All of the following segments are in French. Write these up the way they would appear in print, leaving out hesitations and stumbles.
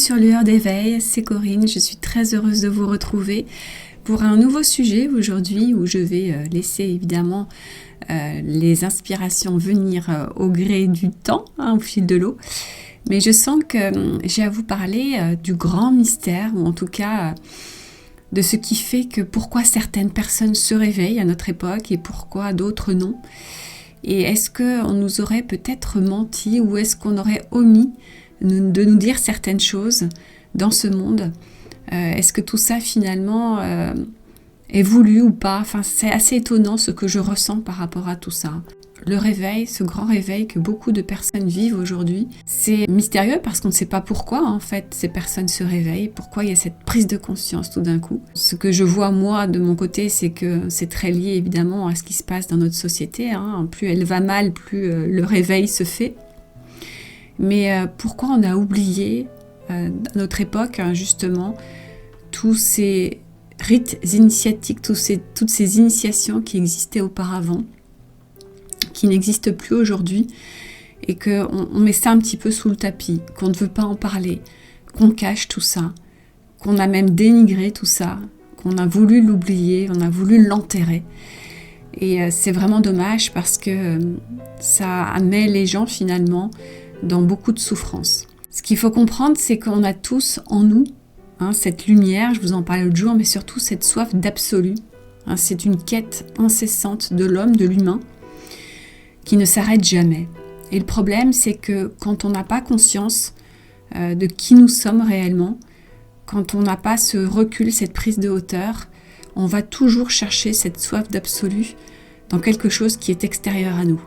sur Lueur d'éveil, c'est Corinne, je suis très heureuse de vous retrouver pour un nouveau sujet aujourd'hui où je vais laisser évidemment les inspirations venir au gré du temps, au fil de l'eau. Mais je sens que j'ai à vous parler du grand mystère, ou en tout cas de ce qui fait que pourquoi certaines personnes se réveillent à notre époque et pourquoi d'autres non. Et est-ce qu'on nous aurait peut-être menti ou est-ce qu'on aurait omis de nous dire certaines choses dans ce monde? Est-ce que tout ça finalement est voulu ou pas? Enfin, c'est assez étonnant ce que je ressens par rapport à tout ça. Le réveil, ce grand réveil que beaucoup de personnes vivent aujourd'hui, c'est mystérieux parce qu'on ne sait pas pourquoi en fait ces personnes se réveillent, pourquoi il y a cette prise de conscience tout d'un coup. Ce que je vois moi de mon côté, c'est que c'est très lié évidemment à ce qui se passe dans notre société. Plus elle va mal, plus le réveil se fait. Mais pourquoi on a oublié à notre époque justement tous ces rites initiatiques, toutes ces initiations qui existaient auparavant, qui n'existent plus aujourd'hui, et qu'on met ça un petit peu sous le tapis, qu'on ne veut pas en parler, qu'on cache tout ça, qu'on a même dénigré tout ça, qu'on a voulu l'oublier, on a voulu l'enterrer. Et c'est vraiment dommage parce que ça met les gens finalement dans beaucoup de souffrance. Ce qu'il faut comprendre, c'est qu'on a tous en nous cette lumière, je vous en parlais l'autre jour, mais surtout cette soif d'absolu. C'est une quête incessante de l'homme, de l'humain, qui ne s'arrête jamais. Et le problème, c'est que quand on n'a pas conscience de qui nous sommes réellement, quand on n'a pas ce recul, cette prise de hauteur, on va toujours chercher cette soif d'absolu dans quelque chose qui est extérieur à nous.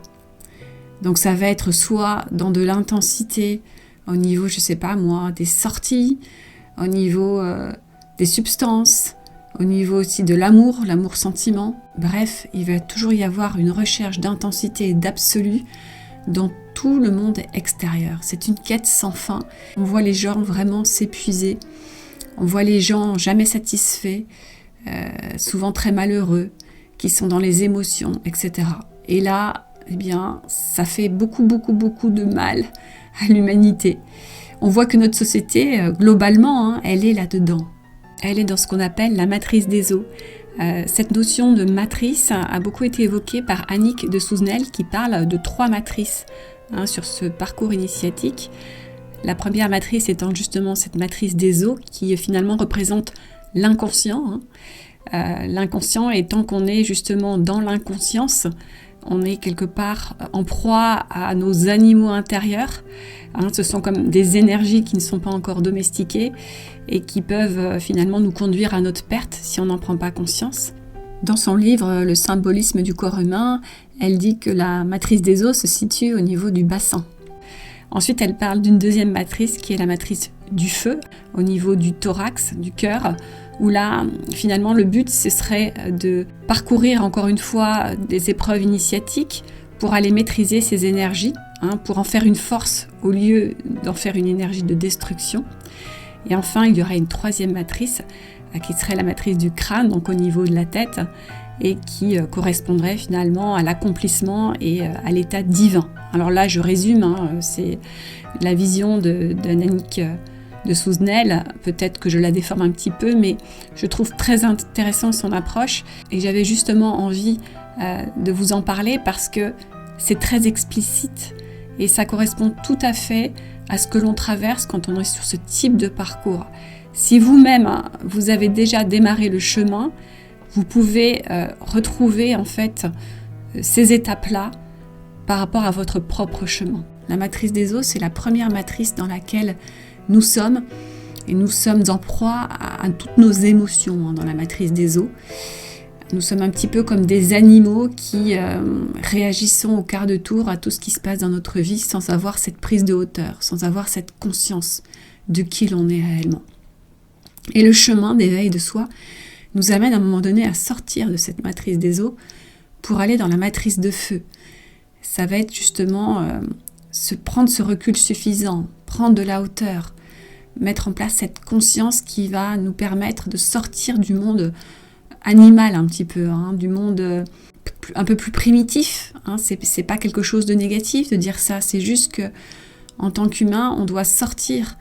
Donc ça va être soit dans de l'intensité, au niveau, je sais pas moi, des sorties, au niveau des substances, au niveau aussi de l'amour-sentiment. Bref, il va toujours y avoir une recherche d'intensité et d'absolu dans tout le monde extérieur. C'est une quête sans fin. On voit les gens vraiment s'épuiser. On voit les gens jamais satisfaits, souvent très malheureux, qui sont dans les émotions, etc. Et là, eh bien, ça fait beaucoup de mal à l'humanité. On voit que notre société, globalement, elle est là-dedans. Elle est dans ce qu'on appelle la matrice des eaux. Cette notion de matrice a beaucoup été évoquée par Annick de Souzenel qui parle de 3 matrices sur ce parcours initiatique. La première matrice étant justement cette matrice des eaux qui finalement représente l'inconscient. L'inconscient étant qu'on est justement dans l'inconscience, on est quelque part en proie à nos animaux intérieurs. Ce sont comme des énergies qui ne sont pas encore domestiquées et qui peuvent finalement nous conduire à notre perte si on n'en prend pas conscience. Dans son livre « Le symbolisme du corps humain », elle dit que la matrice des os se situe au niveau du bassin. Ensuite, elle parle d'une deuxième matrice qui est la matrice du feu, au niveau du thorax, du cœur, où là, finalement, le but, ce serait de parcourir encore une fois des épreuves initiatiques pour aller maîtriser ces énergies, pour en faire une force au lieu d'en faire une énergie de destruction. Et enfin, il y aura une troisième matrice, qui serait la matrice du crâne, donc au niveau de la tête, et qui correspondrait finalement à l'accomplissement et à l'état divin. Alors là, je résume, c'est la vision d'Annick de Souzenel, peut-être que je la déforme un petit peu, mais je trouve très intéressant son approche, et j'avais justement envie de vous en parler parce que c'est très explicite, et ça correspond tout à fait à ce que l'on traverse quand on est sur ce type de parcours. Si vous-même, vous avez déjà démarré le chemin, vous pouvez retrouver en fait ces étapes-là par rapport à votre propre chemin. La matrice des os, c'est la première matrice dans laquelle nous sommes, et nous sommes en proie à toutes nos émotions dans la matrice des os. Nous sommes un petit peu comme des animaux qui réagissons au quart de tour à tout ce qui se passe dans notre vie sans avoir cette prise de hauteur, sans avoir cette conscience de qui l'on est réellement. Et le chemin d'éveil de soi nous amène à un moment donné à sortir de cette matrice des eaux pour aller dans la matrice de feu. Ça va être justement prendre ce recul suffisant, prendre de la hauteur, mettre en place cette conscience qui va nous permettre de sortir du monde animal un petit peu, du monde un peu plus primitif. C'est pas quelque chose de négatif de dire ça, c'est juste que en tant qu'humain, on doit sortir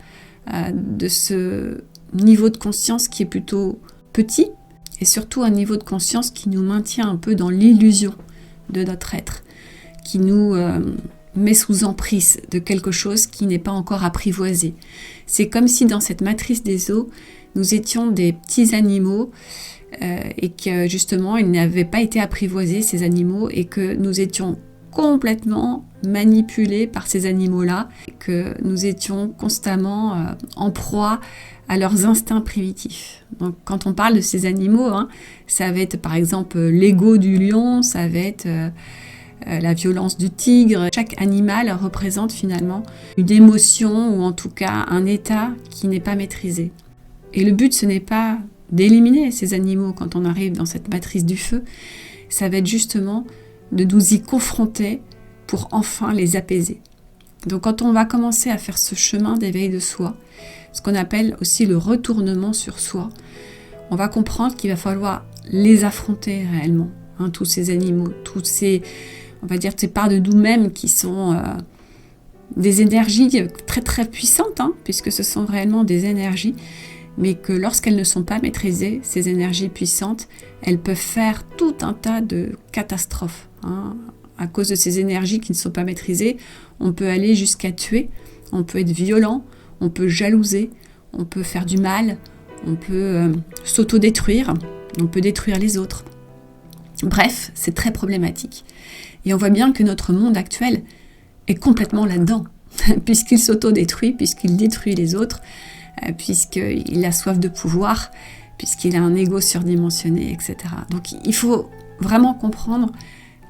de ce niveau de conscience qui est plutôt petit, et surtout un niveau de conscience qui nous maintient un peu dans l'illusion de notre être, qui nous met sous emprise de quelque chose qui n'est pas encore apprivoisé. C'est comme si dans cette matrice des eaux, nous étions des petits animaux et que justement, ils n'avaient pas été apprivoisés, ces animaux, et que nous étions complètement manipulés par ces animaux-là, que nous étions constamment en proie à leurs instincts primitifs. Donc quand on parle de ces animaux, ça va être par exemple l'ego du lion, ça va être la violence du tigre. Chaque animal représente finalement une émotion ou en tout cas un état qui n'est pas maîtrisé. Et le but, ce n'est pas d'éliminer ces animaux quand on arrive dans cette matrice du feu, ça va être justement de nous y confronter pour enfin les apaiser. Donc quand on va commencer à faire ce chemin d'éveil de soi, ce qu'on appelle aussi le retournement sur soi, on va comprendre qu'il va falloir les affronter réellement, tous ces animaux, tous ces, on va dire, ces parts de nous-mêmes qui sont des énergies très très puissantes, puisque ce sont réellement des énergies, mais que lorsqu'elles ne sont pas maîtrisées, ces énergies puissantes, elles peuvent faire tout un tas de catastrophes. À cause de ces énergies qui ne sont pas maîtrisées, on peut aller jusqu'à tuer, on peut être violent, on peut jalouser, on peut faire du mal, on peut s'autodétruire, on peut détruire les autres. Bref, c'est très problématique. Et on voit bien que notre monde actuel est complètement là-dedans, puisqu'il s'autodétruit, puisqu'il détruit les autres, puisqu'il a soif de pouvoir, puisqu'il a un ego surdimensionné, etc. Donc il faut vraiment comprendre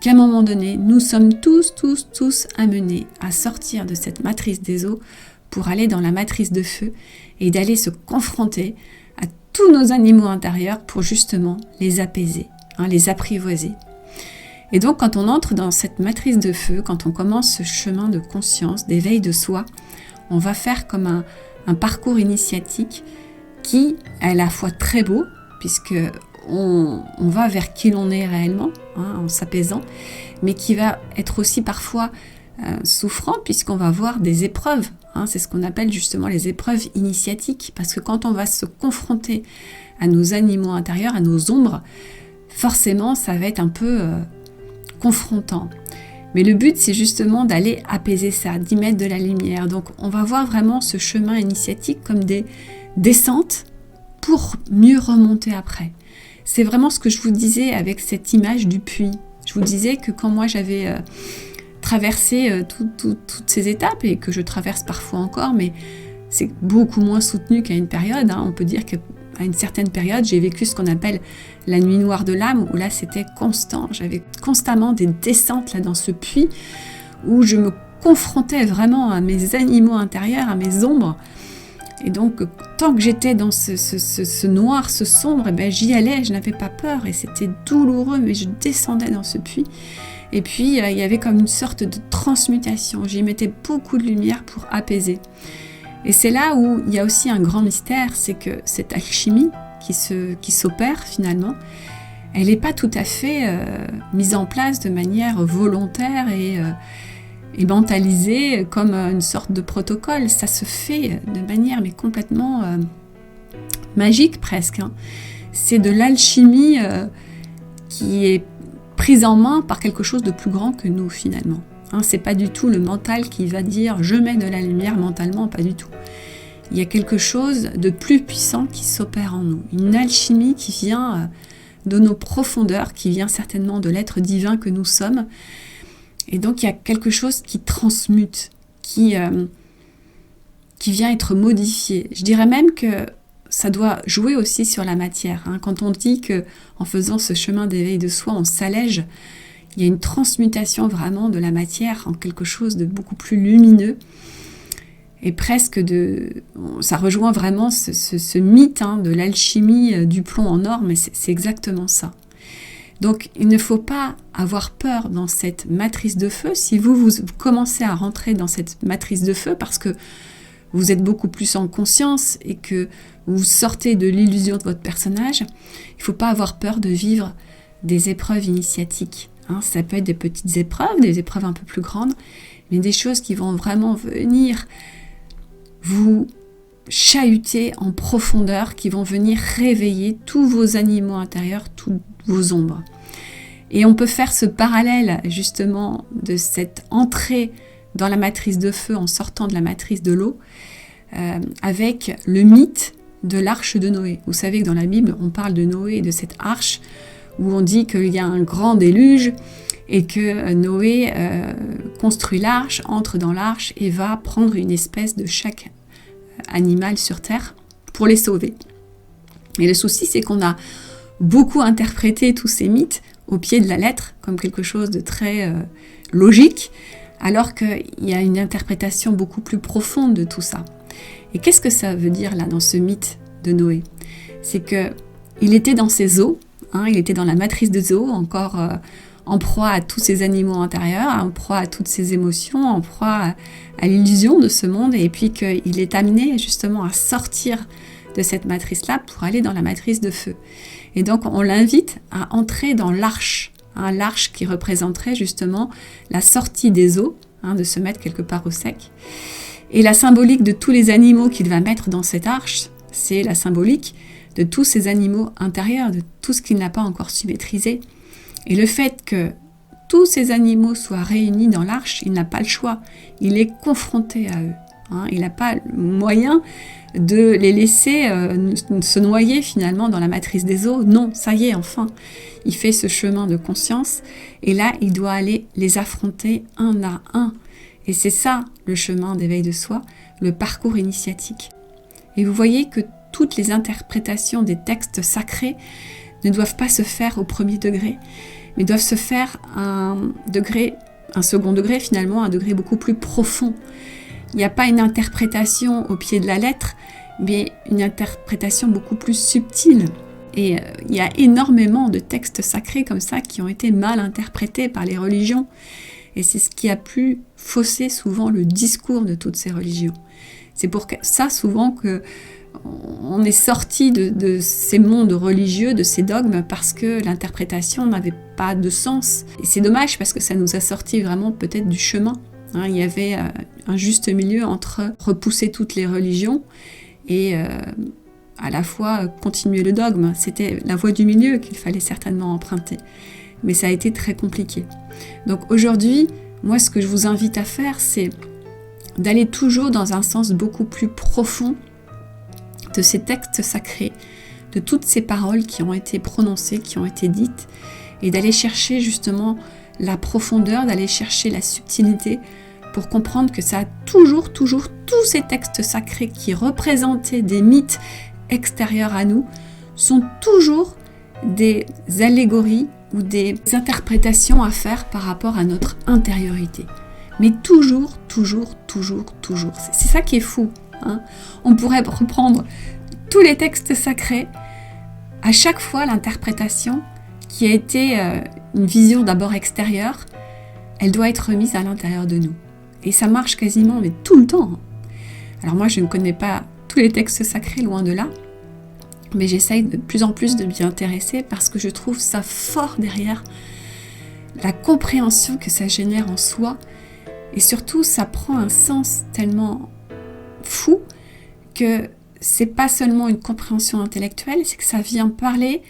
qu'à un moment donné, nous sommes tous amenés à sortir de cette matrice des eaux pour aller dans la matrice de feu et d'aller se confronter à tous nos animaux intérieurs pour justement les apaiser, les apprivoiser. Et donc quand on entre dans cette matrice de feu, quand on commence ce chemin de conscience, d'éveil de soi, on va faire comme un parcours initiatique qui est à la fois très beau, puisque on va vers qui l'on est réellement, en s'apaisant, mais qui va être aussi parfois souffrant, puisqu'on va voir des épreuves. C'est ce qu'on appelle justement les épreuves initiatiques, parce que quand on va se confronter à nos animaux intérieurs, à nos ombres, forcément ça va être un peu confrontant. Mais le but, c'est justement d'aller apaiser ça, d'y mettre de la lumière. Donc on va voir vraiment ce chemin initiatique comme des descentes pour mieux remonter après. C'est vraiment ce que je vous disais avec cette image du puits. Je vous disais que quand moi j'avais traversé toutes ces étapes, et que je traverse parfois encore, mais c'est beaucoup moins soutenu qu'à une période. On peut dire qu'à une certaine période, j'ai vécu ce qu'on appelle la nuit noire de l'âme, où là c'était constant. J'avais constamment des descentes là dans ce puits, où je me confrontais vraiment à mes animaux intérieurs, à mes ombres. Et donc, tant que j'étais dans ce noir, ce sombre, j'y allais, je n'avais pas peur, et c'était douloureux, mais je descendais dans ce puits. Et puis, il y avait comme une sorte de transmutation. J'y mettais beaucoup de lumière pour apaiser. Et c'est là où il y a aussi un grand mystère, c'est que cette alchimie qui s'opère finalement, elle n'est pas tout à fait mise en place de manière volontaire et mentalisée comme une sorte de protocole. Ça se fait de manière mais complètement magique presque. C'est de l'alchimie qui est prise en main par quelque chose de plus grand que nous finalement. C'est pas du tout le mental qui va dire je mets de la lumière mentalement, pas du tout. Il y a quelque chose de plus puissant qui s'opère en nous, une alchimie qui vient de nos profondeurs, qui vient certainement de l'être divin que nous sommes. Et donc il y a quelque chose qui transmute, qui vient être modifié. Je dirais même que ça doit jouer aussi sur la matière. Quand on dit qu'en faisant ce chemin d'éveil de soi, on s'allège, il y a une transmutation vraiment de la matière en quelque chose de beaucoup plus lumineux. Et presque ça rejoint vraiment ce mythe de l'alchimie du plomb en or, mais c'est exactement ça. Donc il ne faut pas avoir peur dans cette matrice de feu. Si vous commencez à rentrer dans cette matrice de feu parce que vous êtes beaucoup plus en conscience et que vous sortez de l'illusion de votre personnage, il ne faut pas avoir peur de vivre des épreuves initiatiques. Ça peut être des petites épreuves, des épreuves un peu plus grandes, mais des choses qui vont vraiment venir vous chahuter en profondeur, qui vont venir réveiller tous vos animaux intérieurs, toutes vos ombres. Et on peut faire ce parallèle justement de cette entrée dans la matrice de feu en sortant de la matrice de l'eau avec le mythe de l'arche de Noé. Vous savez que dans la Bible, on parle de Noé et de cette arche où on dit qu'il y a un grand déluge et que Noé construit l'arche, entre dans l'arche et va prendre une espèce de chaque animal sur terre pour les sauver. Et le souci, c'est qu'on a beaucoup interprété tous ces mythes au pied de la lettre comme quelque chose de très logique, alors qu'il y a une interprétation beaucoup plus profonde de tout ça. Et qu'est-ce que ça veut dire là dans ce mythe de Noé? C'est qu'il était dans ses eaux, il était dans la matrice des eaux, encore en proie à tous ses animaux intérieurs, en proie à toutes ses émotions, en proie à l'illusion de ce monde, et puis qu'il est amené justement à sortir de cette matrice-là pour aller dans la matrice de feu. Et donc on l'invite à entrer dans l'arche, l'arche qui représenterait justement la sortie des eaux, de se mettre quelque part au sec. Et la symbolique de tous les animaux qu'il va mettre dans cette arche, c'est la symbolique de tous ces animaux intérieurs, de tout ce qu'il n'a pas encore su maîtriser. Et le fait que tous ces animaux soient réunis dans l'arche, il n'a pas le choix. Il est confronté à eux. Il n'a pas le moyen de les laisser se noyer finalement dans la matrice des eaux. Non, ça y est, enfin. Il fait ce chemin de conscience et là, il doit aller les affronter un à un. Et c'est ça le chemin d'éveil de soi, le parcours initiatique. Et vous voyez que toutes les interprétations des textes sacrés ne doivent pas se faire au premier degré, mais doivent se faire à un second degré finalement, un degré beaucoup plus profond. Il n'y a pas une interprétation au pied de la lettre, mais une interprétation beaucoup plus subtile. Et il y a énormément de textes sacrés comme ça qui ont été mal interprétés par les religions. Et c'est ce qui a pu fausser souvent le discours de toutes ces religions. C'est pour ça souvent qu'on est sorti de ces mondes religieux, de ces dogmes, parce que l'interprétation n'avait pas de sens. Et c'est dommage parce que ça nous a sorti vraiment peut-être du chemin. Il y avait un juste milieu entre repousser toutes les religions et à la fois continuer le dogme. C'était la voie du milieu qu'il fallait certainement emprunter. Mais ça a été très compliqué. Donc aujourd'hui, moi ce que je vous invite à faire, c'est d'aller toujours dans un sens beaucoup plus profond de ces textes sacrés, de toutes ces paroles qui ont été prononcées, qui ont été dites, et d'aller chercher justement la profondeur, d'aller chercher la subtilité pour comprendre que ça a toujours, tous ces textes sacrés qui représentaient des mythes extérieurs à nous, sont toujours des allégories ou des interprétations à faire par rapport à notre intériorité. Mais toujours. C'est ça qui est fou. On pourrait reprendre tous les textes sacrés, à chaque fois l'interprétation qui a été une vision d'abord extérieure, elle doit être remise à l'intérieur de nous. Et ça marche quasiment mais tout le temps. Alors moi je ne connais pas tous les textes sacrés, loin de là, mais j'essaye de plus en plus de m'y intéresser parce que je trouve ça fort derrière la compréhension que ça génère en soi, et surtout ça prend un sens tellement fou que c'est pas seulement une compréhension intellectuelle, c'est que ça vient parler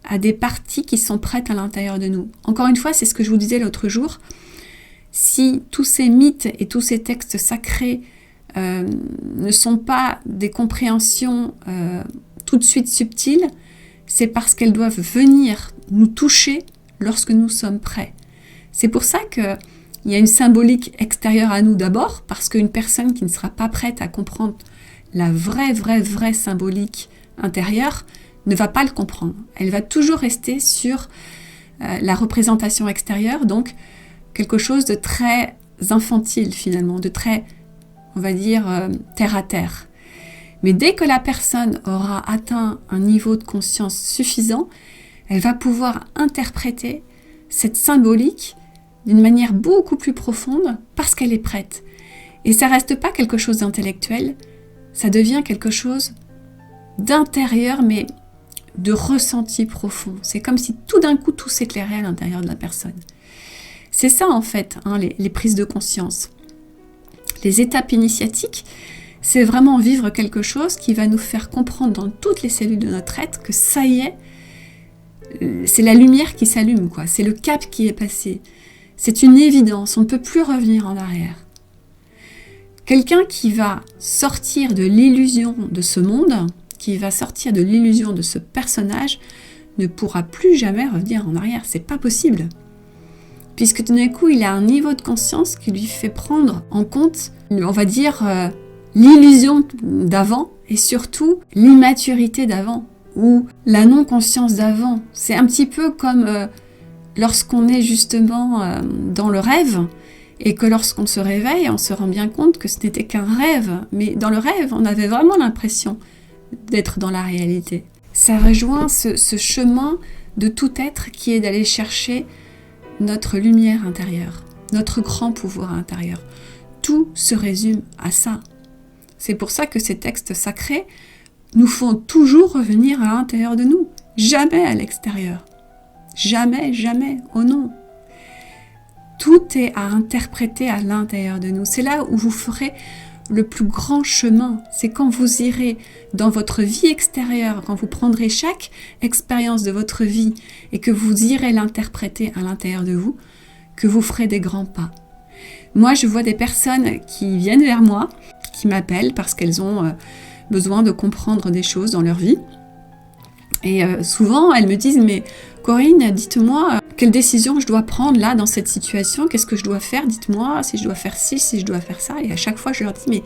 à des parties qui sont prêtes à l'intérieur de nous. Encore une fois, c'est ce que je vous disais l'autre jour, si tous ces mythes et tous ces textes sacrés ne sont pas des compréhensions tout de suite subtiles, c'est parce qu'elles doivent venir nous toucher lorsque nous sommes prêts. C'est pour ça qu'il y a une symbolique extérieure à nous d'abord, parce qu'une personne qui ne sera pas prête à comprendre la vraie symbolique intérieure ne va pas le comprendre. Elle va toujours rester sur la représentation extérieure, donc quelque chose de très infantile finalement, de très, on va dire, terre à terre. Mais dès que la personne aura atteint un niveau de conscience suffisant, elle va pouvoir interpréter cette symbolique d'une manière beaucoup plus profonde parce qu'elle est prête. Et ça reste pas quelque chose d'intellectuel, ça devient quelque chose d'intérieur, mais de ressenti profond. C'est comme si tout d'un coup tout s'éclairait à l'intérieur de la personne. C'est ça en fait, les prises de conscience. Les étapes initiatiques, c'est vraiment vivre quelque chose qui va nous faire comprendre dans toutes les cellules de notre être que ça y est, c'est la lumière qui s'allume, quoi. C'est le cap qui est passé. C'est une évidence, on ne peut plus revenir en arrière. Quelqu'un qui va sortir de l'illusion de ce monde, qui va sortir de l'illusion de ce personnage, ne pourra plus jamais revenir en arrière. C'est pas possible. Puisque tout d'un coup, il a un niveau de conscience qui lui fait prendre en compte, on va dire, l'illusion d'avant et surtout l'immaturité d'avant ou la non-conscience d'avant. C'est un petit peu comme lorsqu'on est justement dans le rêve et que lorsqu'on se réveille, on se rend bien compte que ce n'était qu'un rêve. Mais dans le rêve, on avait vraiment l'impression d'être dans la réalité. Ça rejoint ce chemin de tout être qui est d'aller chercher notre lumière intérieure, notre grand pouvoir intérieur. Tout se résume à ça. C'est pour ça que ces textes sacrés nous font toujours revenir à l'intérieur de nous, jamais à l'extérieur. Jamais, jamais, oh non. Tout est à interpréter à l'intérieur de nous. C'est là où vous ferez le plus grand chemin. C'est quand vous irez dans votre vie extérieure, quand vous prendrez chaque expérience de votre vie et que vous irez l'interpréter à l'intérieur de vous, que vous ferez des grands pas. Moi, je vois des personnes qui viennent vers moi, qui m'appellent parce qu'elles ont besoin de comprendre des choses dans leur vie. Et souvent, elles me disent « Mais Corinne, dites-moi, quelle décision je dois prendre là dans cette situation? Qu'est-ce que je dois faire? Dites-moi si je dois faire ci, si je dois faire ça. » Et à chaque fois, je leur dis « Mais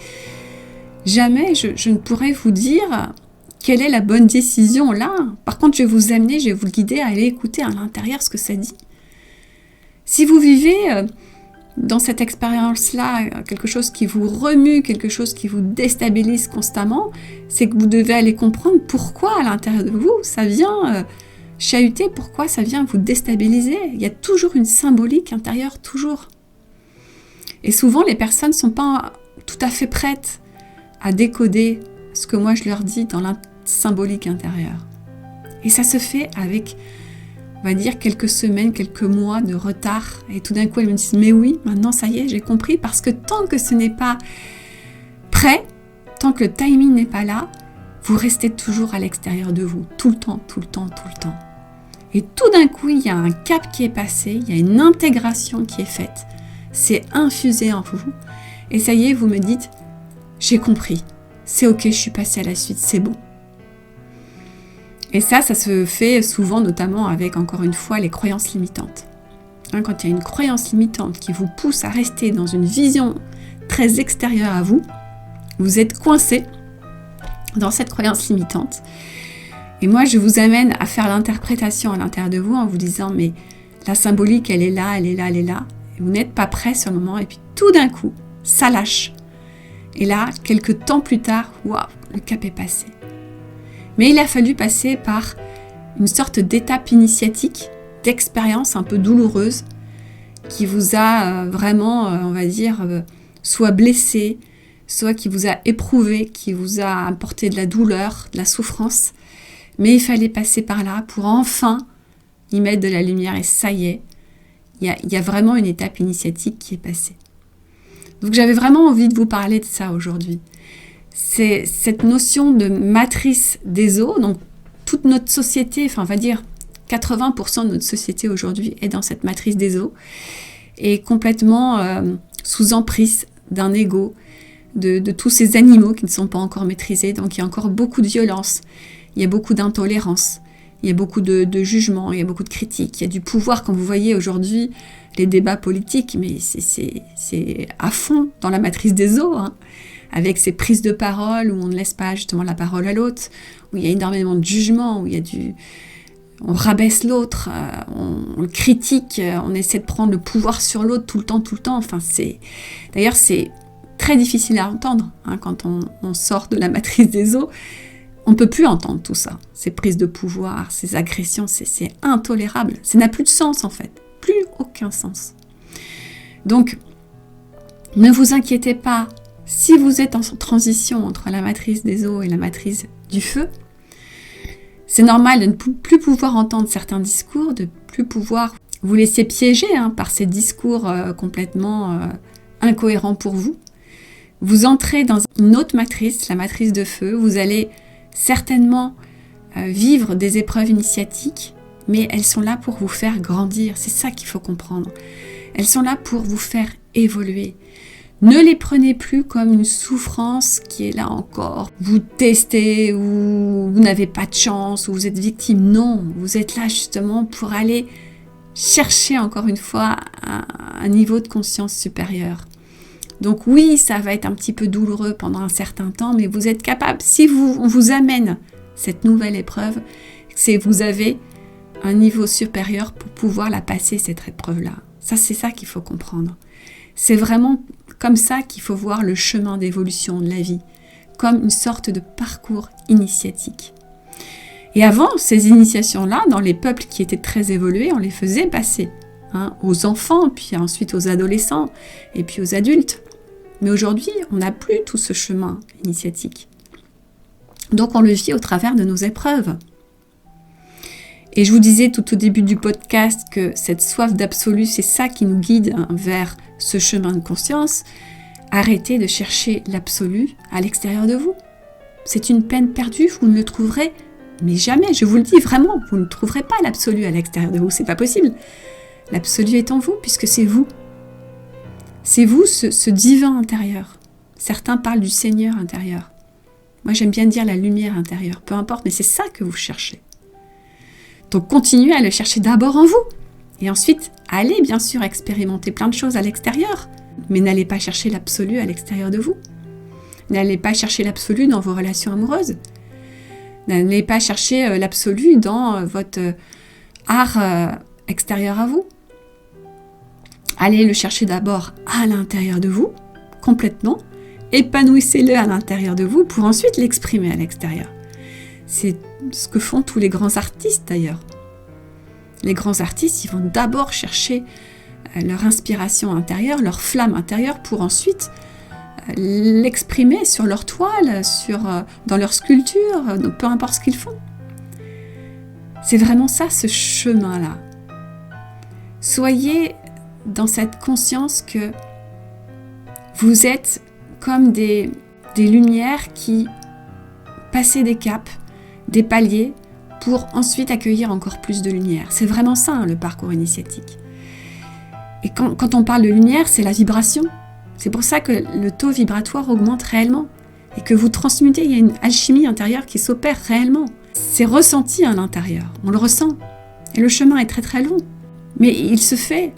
jamais je ne pourrais vous dire quelle est la bonne décision là. Par contre, je vais vous amener, je vais vous guider à aller écouter à l'intérieur ce que ça dit. » Si vous vivez dans cette expérience-là, quelque chose qui vous remue, quelque chose qui vous déstabilise constamment, c'est que vous devez aller comprendre pourquoi à l'intérieur de vous, ça vient chahuter, pourquoi ça vient vous déstabiliser. Il y a toujours une symbolique intérieure, toujours. Et souvent, les personnes ne sont pas tout à fait prêtes à décoder ce que moi je leur dis dans la symbolique intérieure. Et ça se fait avec, on va dire, quelques semaines, quelques mois de retard. Et tout d'un coup, elles me disent « Mais oui, maintenant ça y est, j'ai compris. » Parce que tant que ce n'est pas prêt, tant que le timing n'est pas là, vous restez toujours à l'extérieur de vous. Tout le temps, tout le temps, tout le temps. Et tout d'un coup, il y a un cap qui est passé, il y a une intégration qui est faite. C'est infusé en vous. Et ça y est, vous me dites « J'ai compris. C'est ok, je suis passée à la suite, c'est bon. » Et ça se fait souvent, notamment avec, encore une fois, les croyances limitantes. Quand il y a une croyance limitante qui vous pousse à rester dans une vision très extérieure à vous, vous êtes coincé dans cette croyance limitante. Et moi, je vous amène à faire l'interprétation à l'intérieur de vous en vous disant « Mais la symbolique, elle est là, elle est là, elle est là. » Et vous n'êtes pas prêt sur le moment. Et puis tout d'un coup, ça lâche. Et là, quelques temps plus tard, waouh, le cap est passé. Mais il a fallu passer par une sorte d'étape initiatique, d'expérience un peu douloureuse, qui vous a vraiment, on va dire, soit blessé, soit qui vous a éprouvé, qui vous a apporté de la douleur, de la souffrance. Mais il fallait passer par là pour enfin y mettre de la lumière. Et ça y est, il y a vraiment une étape initiatique qui est passée. Donc j'avais vraiment envie de vous parler de ça aujourd'hui. C'est cette notion de matrice des eaux. Donc toute notre société, enfin on va dire 80% de notre société aujourd'hui est dans cette matrice des eaux, et complètement sous emprise d'un ego, de tous ces animaux qui ne sont pas encore maîtrisés. Donc il y a encore beaucoup de violence, il y a beaucoup d'intolérance, il y a beaucoup de jugement, il y a beaucoup de critiques, il y a du pouvoir. Quand vous voyez aujourd'hui les débats politiques, mais c'est à fond dans la matrice des eaux, hein, avec ces prises de parole où on ne laisse pas justement la parole à l'autre, où il y a énormément de jugement, où il y a on rabaisse l'autre, on le critique, on essaie de prendre le pouvoir sur l'autre tout le temps. Enfin, d'ailleurs, c'est très difficile à entendre, hein, quand on sort de la matrice des eaux. On ne peut plus entendre tout ça, ces prises de pouvoir, ces agressions, c'est intolérable. Ça n'a plus de sens en fait, plus aucun sens. Donc, ne vous inquiétez pas, si vous êtes en transition entre la matrice des eaux et la matrice du feu, c'est normal de ne plus pouvoir entendre certains discours, de ne plus pouvoir vous laisser piéger, hein, par ces discours complètement incohérents pour vous. Vous entrez dans une autre matrice, la matrice de feu. Vous allez certainement vivre des épreuves initiatiques, mais elles sont là pour vous faire grandir. C'est ça qu'il faut comprendre. Elles sont là pour vous faire évoluer. Ne les prenez plus comme une souffrance qui est là encore. Vous testez ou vous n'avez pas de chance ou vous êtes victime. Non, vous êtes là justement pour aller chercher encore une fois un niveau de conscience supérieur. Donc oui, ça va être un petit peu douloureux pendant un certain temps, mais vous êtes capable, si on vous amène cette nouvelle épreuve, c'est que vous avez un niveau supérieur pour pouvoir la passer, cette épreuve-là. Ça, c'est ça qu'il faut comprendre. C'est vraiment comme ça qu'il faut voir le chemin d'évolution de la vie, comme une sorte de parcours initiatique. Et avant, ces initiations-là, dans les peuples qui étaient très évolués, on les faisait passer aux enfants, puis ensuite aux adolescents, et puis aux adultes. Mais aujourd'hui, on n'a plus tout ce chemin initiatique. Donc on le vit au travers de nos épreuves. Et je vous disais tout au début du podcast que cette soif d'absolu, c'est ça qui nous guide vers ce chemin de conscience. Arrêtez de chercher l'absolu à l'extérieur de vous. C'est une peine perdue, vous ne le trouverez mais jamais, je vous le dis vraiment, vous ne trouverez pas l'absolu à l'extérieur de vous, c'est pas possible. L'absolu est en vous, puisque c'est vous. C'est vous, ce divin intérieur. Certains parlent du Seigneur intérieur. Moi, j'aime bien dire la lumière intérieure, peu importe, mais c'est ça que vous cherchez. Donc, continuez à le chercher d'abord en vous. Et ensuite, allez bien sûr expérimenter plein de choses à l'extérieur, mais n'allez pas chercher l'absolu à l'extérieur de vous. N'allez pas chercher l'absolu dans vos relations amoureuses. N'allez pas chercher l'absolu dans votre art extérieur à vous. Allez le chercher d'abord à l'intérieur de vous, complètement. Épanouissez-le à l'intérieur de vous pour ensuite l'exprimer à l'extérieur. C'est ce que font tous les grands artistes d'ailleurs. Les grands artistes, ils vont d'abord chercher leur inspiration intérieure, leur flamme intérieure pour ensuite l'exprimer sur leur toile, dans leur sculpture, peu importe ce qu'ils font. C'est vraiment ça, ce chemin-là. Soyez dans cette conscience que vous êtes comme des lumières qui passent des caps, des paliers, pour ensuite accueillir encore plus de lumière. C'est vraiment ça, le parcours initiatique. Et quand on parle de lumière, c'est la vibration. C'est pour ça que le taux vibratoire augmente réellement et que vous transmutez, il y a une alchimie intérieure qui s'opère réellement. C'est ressenti à l'intérieur, on le ressent. Et le chemin est très très long, mais il se fait.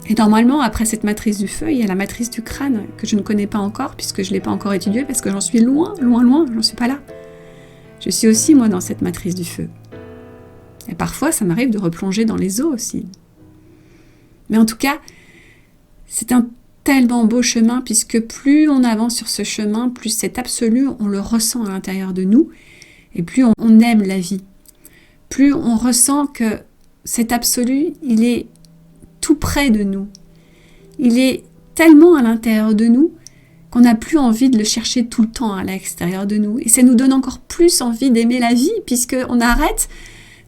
Et normalement, après cette matrice du feu, il y a la matrice du crâne que je ne connais pas encore puisque je ne l'ai pas encore étudiée parce que j'en suis loin, j'en suis pas là. Je suis aussi moi dans cette matrice du feu. Et parfois, ça m'arrive de replonger dans les eaux aussi. Mais en tout cas, c'est un tellement beau chemin, puisque plus on avance sur ce chemin, plus cet absolu, on le ressent à l'intérieur de nous, et plus on aime la vie. Plus on ressent que cet absolu, il est tout près de nous. Il est tellement à l'intérieur de nous qu'on n'a plus envie de le chercher tout le temps à l'extérieur de nous. Et ça nous donne encore plus envie d'aimer la vie, puisqu'on arrête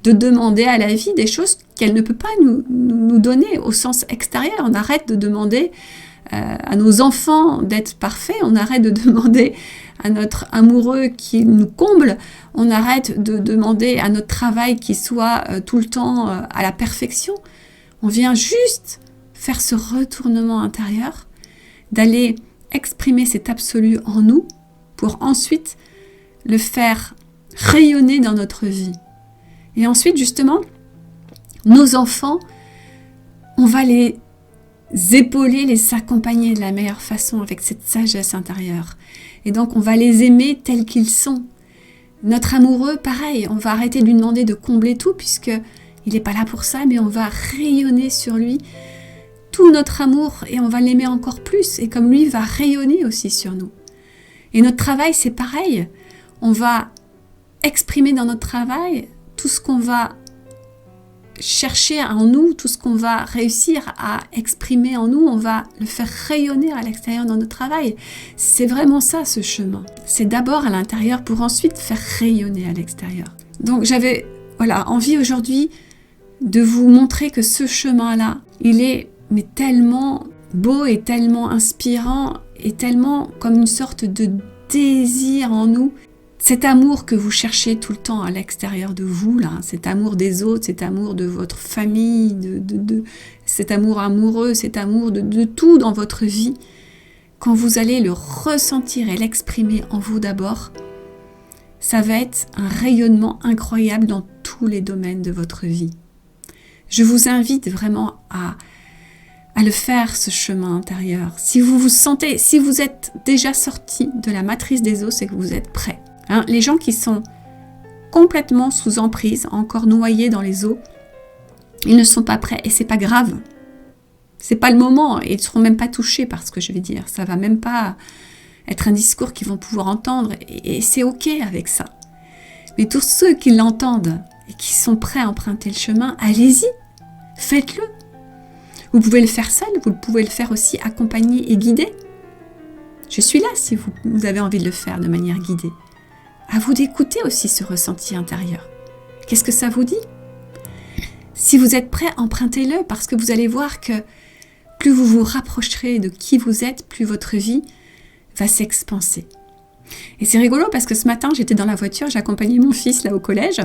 de demander à la vie des choses qu'elle ne peut pas nous donner au sens extérieur. On arrête de demander à nos enfants d'être parfaits, on arrête de demander à notre amoureux qui nous comble, on arrête de demander à notre travail qui soit tout le temps à la perfection. On vient juste faire ce retournement intérieur, d'aller exprimer cet absolu en nous pour ensuite le faire rayonner dans notre vie. Et ensuite, justement, nos enfants, on va les épauler, les accompagner de la meilleure façon avec cette sagesse intérieure. Et donc, on va les aimer tels qu'ils sont. Notre amoureux, pareil, on va arrêter de lui demander de combler tout puisque il n'est pas là pour ça, mais on va rayonner sur lui tout notre amour et on va l'aimer encore plus. Et comme lui va rayonner aussi sur nous. Et notre travail, c'est pareil. On va exprimer dans notre travail tout ce qu'on va chercher en nous, tout ce qu'on va réussir à exprimer en nous, on va le faire rayonner à l'extérieur dans notre travail. C'est vraiment ça, ce chemin. C'est d'abord à l'intérieur pour ensuite faire rayonner à l'extérieur. Donc j'avais envie aujourd'hui de vous montrer que ce chemin-là, il est tellement beau et tellement inspirant est tellement comme une sorte de désir en nous. Cet amour que vous cherchez tout le temps à l'extérieur de vous, là, cet amour des autres, cet amour de votre famille, cet amour amoureux, cet amour de tout dans votre vie, quand vous allez le ressentir et l'exprimer en vous d'abord, ça va être un rayonnement incroyable dans tous les domaines de votre vie. Je vous invite vraiment à le faire, ce chemin intérieur. Si vous vous sentez, si vous êtes déjà sorti de la matrice des os, c'est que vous êtes prêt. Hein, les gens qui sont complètement sous emprise, encore noyés dans les eaux, ils ne sont pas prêts et c'est pas grave. C'est pas le moment et ils ne seront même pas touchés par ce que je vais dire. Ça va même pas être un discours qu'ils vont pouvoir entendre et c'est ok avec ça. Mais tous ceux qui l'entendent et qui sont prêts à emprunter le chemin, allez-y, faites-le. Vous pouvez le faire seul, vous pouvez le faire aussi accompagné et guidé. Je suis là si vous avez envie de le faire de manière guidée. À vous d'écouter aussi ce ressenti intérieur. Qu'est-ce que ça vous dit ? Si vous êtes prêt, empruntez-le parce que vous allez voir que plus vous vous rapprocherez de qui vous êtes, plus votre vie va s'expanser. Et c'est rigolo parce que ce matin, j'étais dans la voiture, j'accompagnais mon fils là au collège,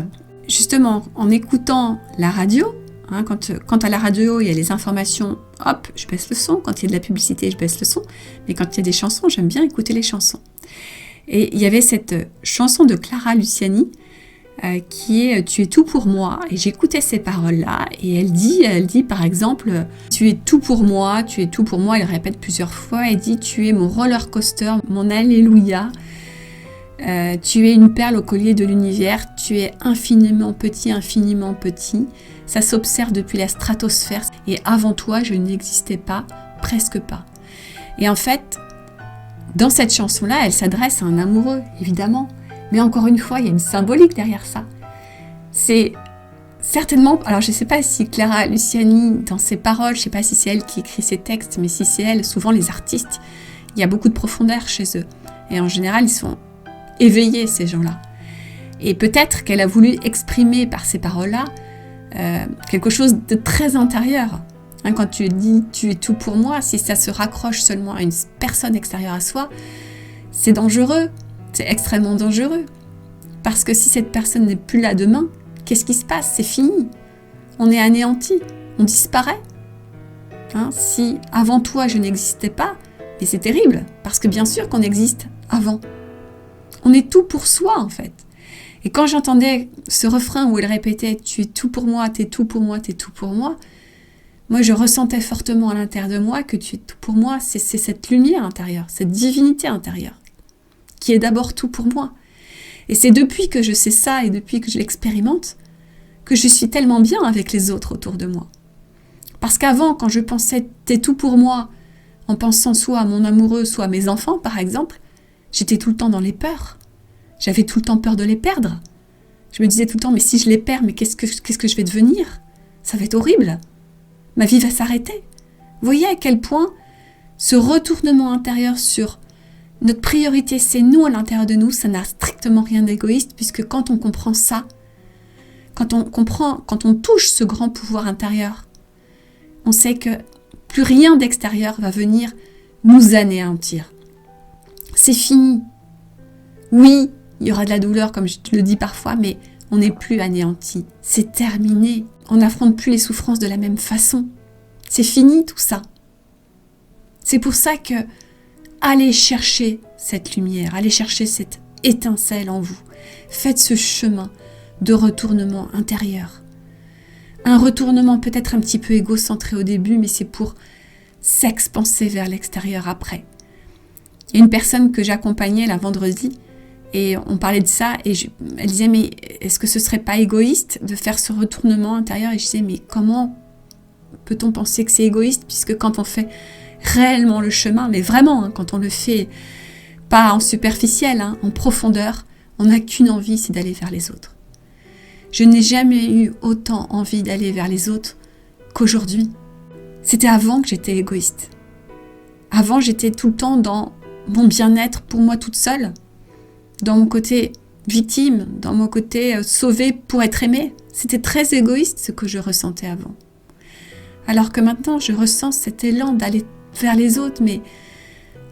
justement en écoutant la radio. Hein, quand à la radio, il y a les informations, hop, je baisse le son. Quand il y a de la publicité, je baisse le son. Mais quand il y a des chansons, j'aime bien écouter les chansons. Et il y avait cette chanson de Clara Luciani qui est « Tu es tout pour moi ». Et j'écoutais ces paroles-là et elle dit par exemple « Tu es tout pour moi, tu es tout pour moi ». Elle répète plusieurs fois, elle dit « Tu es mon roller coaster, mon alléluia ». Tu es une perle au collier de l'univers, tu es infiniment petit. Ça s'observe depuis la stratosphère et avant toi, je n'existais pas, presque pas. Et en fait, dans cette chanson-là, elle s'adresse à un amoureux, évidemment. Mais encore une fois, il y a une symbolique derrière ça. C'est certainement, alors je ne sais pas si Clara Luciani, dans ses paroles, je ne sais pas si c'est elle qui écrit ses textes, mais si c'est elle, souvent les artistes, il y a beaucoup de profondeur chez eux. Et en général, ils sont éveillés, ces gens-là. Et peut-être qu'elle a voulu exprimer par ces paroles-là quelque chose de très intérieur. Hein, quand tu dis « tu es tout pour moi », si ça se raccroche seulement à une personne extérieure à soi, c'est dangereux, c'est extrêmement dangereux. Parce que si cette personne n'est plus là demain, qu'est-ce qui se passe ? C'est fini. On est anéanti, on disparaît. Hein, si avant toi je n'existais pas, mais c'est terrible, parce que bien sûr qu'on existe avant. On est tout pour soi en fait. Et quand j'entendais ce refrain où elle répétait « Tu es tout pour moi, t'es tout pour moi, t'es tout pour moi », moi je ressentais fortement à l'intérieur de moi que tu es tout pour moi, c'est cette lumière intérieure, cette divinité intérieure, qui est d'abord tout pour moi. Et c'est depuis que je sais ça et depuis que je l'expérimente, que je suis tellement bien avec les autres autour de moi. Parce qu'avant, quand je pensais « T'es tout pour moi », en pensant soit à mon amoureux, soit à mes enfants par exemple, j'étais tout le temps dans les peurs. J'avais tout le temps peur de les perdre. Je me disais tout le temps, mais si je les perds, mais qu'est-ce que je vais devenir ? Ça va être horrible. Ma vie va s'arrêter. Vous voyez à quel point ce retournement intérieur sur notre priorité, c'est nous à l'intérieur de nous, ça n'a strictement rien d'égoïste, puisque quand on comprend ça, quand on touche ce grand pouvoir intérieur, on sait que plus rien d'extérieur va venir nous anéantir. C'est fini. Oui, il y aura de la douleur, comme je te le dis parfois, mais on n'est plus anéanti. C'est terminé. On n'affronte plus les souffrances de la même façon. C'est fini tout ça. C'est pour ça que allez chercher cette lumière, allez chercher cette étincelle en vous. Faites ce chemin de retournement intérieur. Un retournement peut-être un petit peu égocentré au début, mais c'est pour s'expanser vers l'extérieur après. Il y a une personne que j'accompagnais là vendredi, et on parlait de ça, et elle disait, mais est-ce que ce serait pas égoïste de faire ce retournement intérieur ? Et je disais, mais comment peut-on penser que c'est égoïste, puisque quand on fait réellement le chemin, mais vraiment, hein, quand on le fait pas en superficiel, hein, en profondeur, on n'a qu'une envie, c'est d'aller vers les autres. Je n'ai jamais eu autant envie d'aller vers les autres qu'aujourd'hui. C'était avant que j'étais égoïste. Avant, j'étais tout le temps dans mon bien-être pour moi toute seule, dans mon côté victime, dans mon côté sauvée pour être aimée. C'était très égoïste ce que je ressentais avant. Alors que maintenant, je ressens cet élan d'aller vers les autres, mais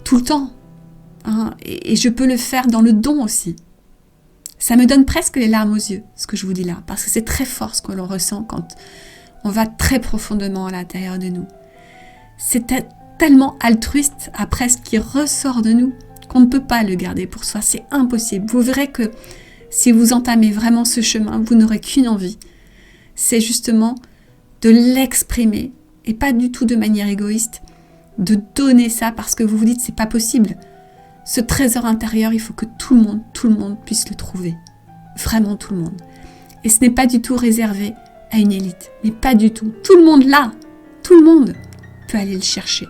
tout le temps. Hein, et je peux le faire dans le don aussi. Ça me donne presque les larmes aux yeux, ce que je vous dis là, parce que c'est très fort ce que l'on ressent quand on va très profondément à l'intérieur de nous. C'est tellement altruiste après ce qui ressort de nous qu'on ne peut pas le garder pour soi, c'est impossible. Vous verrez que si vous entamez vraiment ce chemin, vous n'aurez qu'une envie, c'est justement de l'exprimer, et pas du tout de manière égoïste, de donner ça parce que vous vous dites c'est pas possible. Ce trésor intérieur, il faut que tout le monde puisse le trouver. Vraiment tout le monde. Et ce n'est pas du tout réservé à une élite, mais pas du tout. Tout le monde là, tout le monde peut aller le chercher.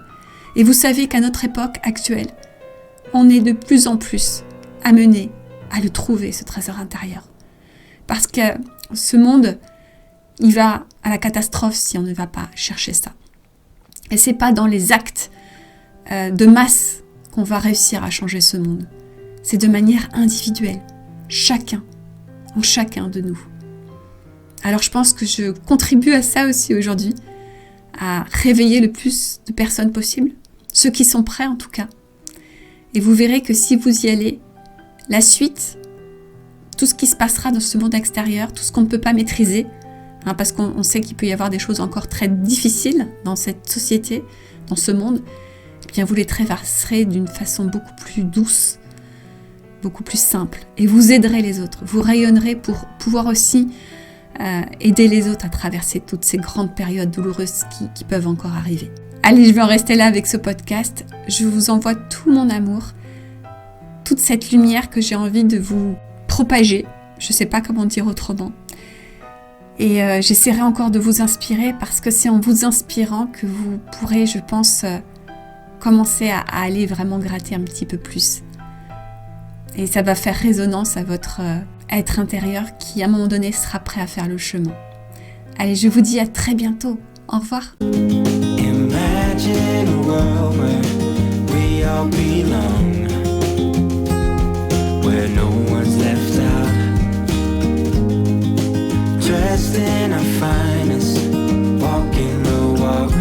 Et vous savez qu'à notre époque actuelle, on est de plus en plus amené à le trouver, ce trésor intérieur. Parce que ce monde, il va à la catastrophe si on ne va pas chercher ça. Et c'est pas dans les actes de masse qu'on va réussir à changer ce monde. C'est de manière individuelle. Chacun de nous. Alors je pense que je contribue à ça aussi aujourd'hui, à réveiller le plus de personnes possible, ceux qui sont prêts en tout cas. Et vous verrez que si vous y allez, la suite, tout ce qui se passera dans ce monde extérieur, tout ce qu'on ne peut pas maîtriser, hein, parce qu'on sait qu'il peut y avoir des choses encore très difficiles dans cette société, dans ce monde, eh bien vous les traverserez d'une façon beaucoup plus douce, beaucoup plus simple. Et vous aiderez les autres, vous rayonnerez pour pouvoir aussi aider les autres à traverser toutes ces grandes périodes douloureuses qui peuvent encore arriver. Allez, je vais en rester là avec ce podcast. Je vous envoie tout mon amour, toute cette lumière que j'ai envie de vous propager. Je ne sais pas comment dire autrement. Et j'essaierai encore de vous inspirer parce que c'est en vous inspirant que vous pourrez, je pense, commencer à aller vraiment gratter un petit peu plus. Et ça va faire résonance à votre être intérieur qui, à un moment donné, sera prêt à faire le chemin. Allez, je vous dis à très bientôt. Au revoir. Imagine a world where we all belong, where no one's left out, dressed in our finest, walking the walk.